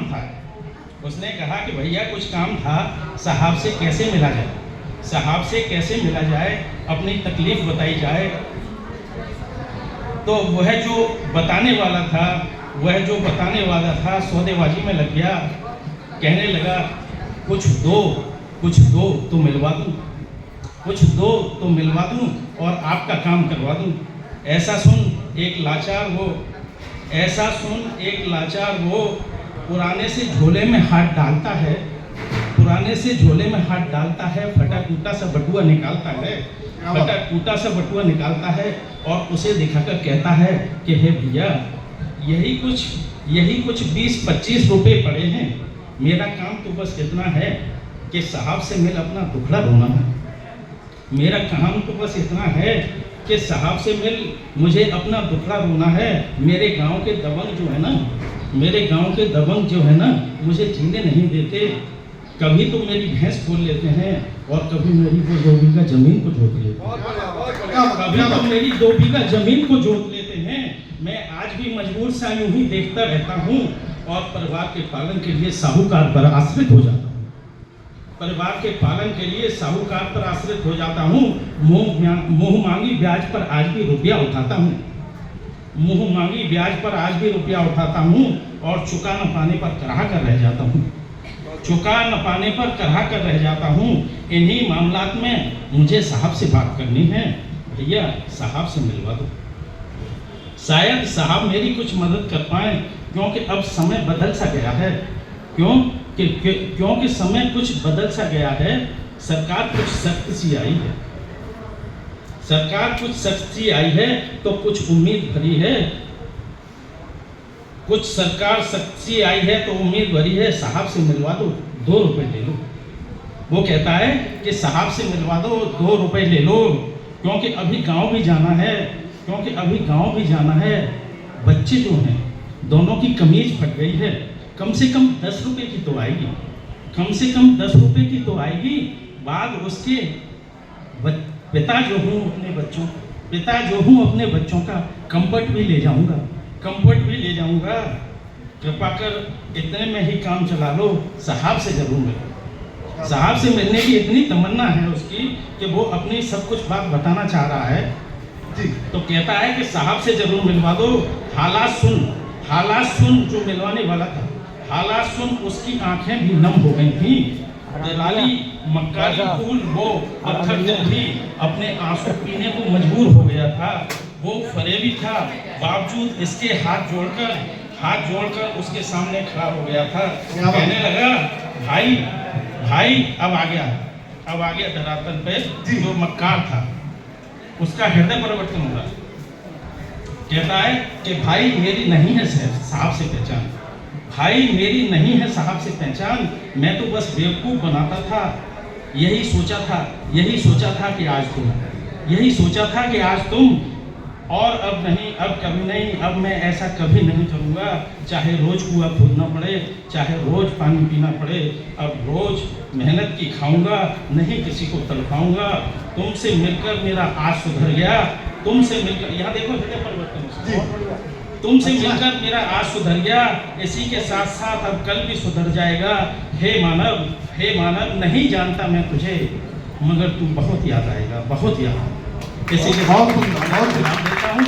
था। उसने कहा कि भैया कुछ काम था, साहब से कैसे मिला जाए, साहब से कैसे मिला जाए, अपनी तकलीफ बताई जाए। तो वह जो बताने वाला था सौदेबाजी में लग गया। कहने लगा कुछ दो तो मिलवा दूँ, कुछ दो तो मिलवा दूँ और आपका काम करवा दूँ। ऐसा सुन एक लाचार वो पुराने से झोले में हाथ डालता है, फटा टूटा सा बटुआ निकालता है और उसे दिखाकर कहता है कि हे भैया यही कुछ 20-25 रुपए पड़े हैं, मेरा काम तो बस इतना है कि साहब से मिल अपना दुखड़ा रोना है। मेरा काम तो बस इतना है कि साहब से मिल मुझे अपना दुखड़ा रोना है। मेरे गांव के दबंग जो है ना मुझे जीने नहीं देते। कभी तो मेरी भैंस खोल लेते हैं और कभी मेरी वो 2 बीघा जमीन को जोत लेते हैं। मैं आज भी मजबूर सा यूं ही देखता रहता हूँ और परिवार के पालन के लिए साहूकार पर आश्रित हो जाता हूँ। मुंह मांगी ब्याज पर आज भी रुपया उठाता हूँ और चुका न पाने पर कराह कर रह जाता हूँ। इन्हीं मामलात में मुझे साहब से बात करनी है, भैया साहब से मिलवा दो। शायद साहब मेरी कुछ मदद कर पाए, क्योंकि अब समय बदल सा गया है। क्योंकि समय कुछ बदल सा गया है। सरकार कुछ सख्त सी आई है तो कुछ उम्मीद भरी है। साहब से मिलवा दो, 2 रुपए ले लो। वो कहता है कि साहब से मिलवा दो, 2 रुपए ले लो, क्योंकि अभी गांव भी जाना है। बच्चे जो हैं दोनों की कमीज फट गई है। कम से कम 10 रुपए की तो आएगी। बाद उसके पिता जो हूँ अपने बच्चों का कंफर्ट भी ले जाऊंगा। कृपा कर इतने में ही काम चला लो, साहब से जरूर मिलो। साहब से मिलने की इतनी तमन्ना है उसकी कि वो अपनी सब कुछ बात बताना चाह रहा है। तो कहता है कि साहब से जरूर मिलवा दो। हालात सुन जो मिलवाने वाला था, हालात सुन उसकी आंखें भी नम हो गई थी। दलाली मक्कारी फूल वो पत्थर दिल भी अपने आंसू पीने को मजबूर हो गया था। वो फरेबी था, बावजूद इसके हाथ जोड़कर उसके सामने खड़ा हो गया था। कहने लगा भाई अब आ गया धरातल पे जो मक्कार था उसका हृदय परिवर्तन हो रहा। कहता है कि भाई मेरी नहीं है साहब से पहचान, मैं तो बस बेवकूफ बनाता था। यही सोचा था कि आज तुम और अब कभी नहीं, अब मैं ऐसा कभी नहीं करूँगा। चाहे रोज कुआं खोदना पड़े, चाहे रोज पानी पीना पड़े, अब रोज मेहनत की खाऊंगा, नहीं किसी को तड़पाऊंगा। तुमसे मिलकर मेरा आज सुधर गया। यहाँ देखो हृदय परिवर्तन। तुमसे मिलकर मेरा आज सुधर गया, इसी के साथ साथ अब कल भी सुधर जाएगा। हे मानव नहीं जानता मैं तुझे, मगर तू बहुत याद आएगा। इसीलिए बहुत देता हूँ।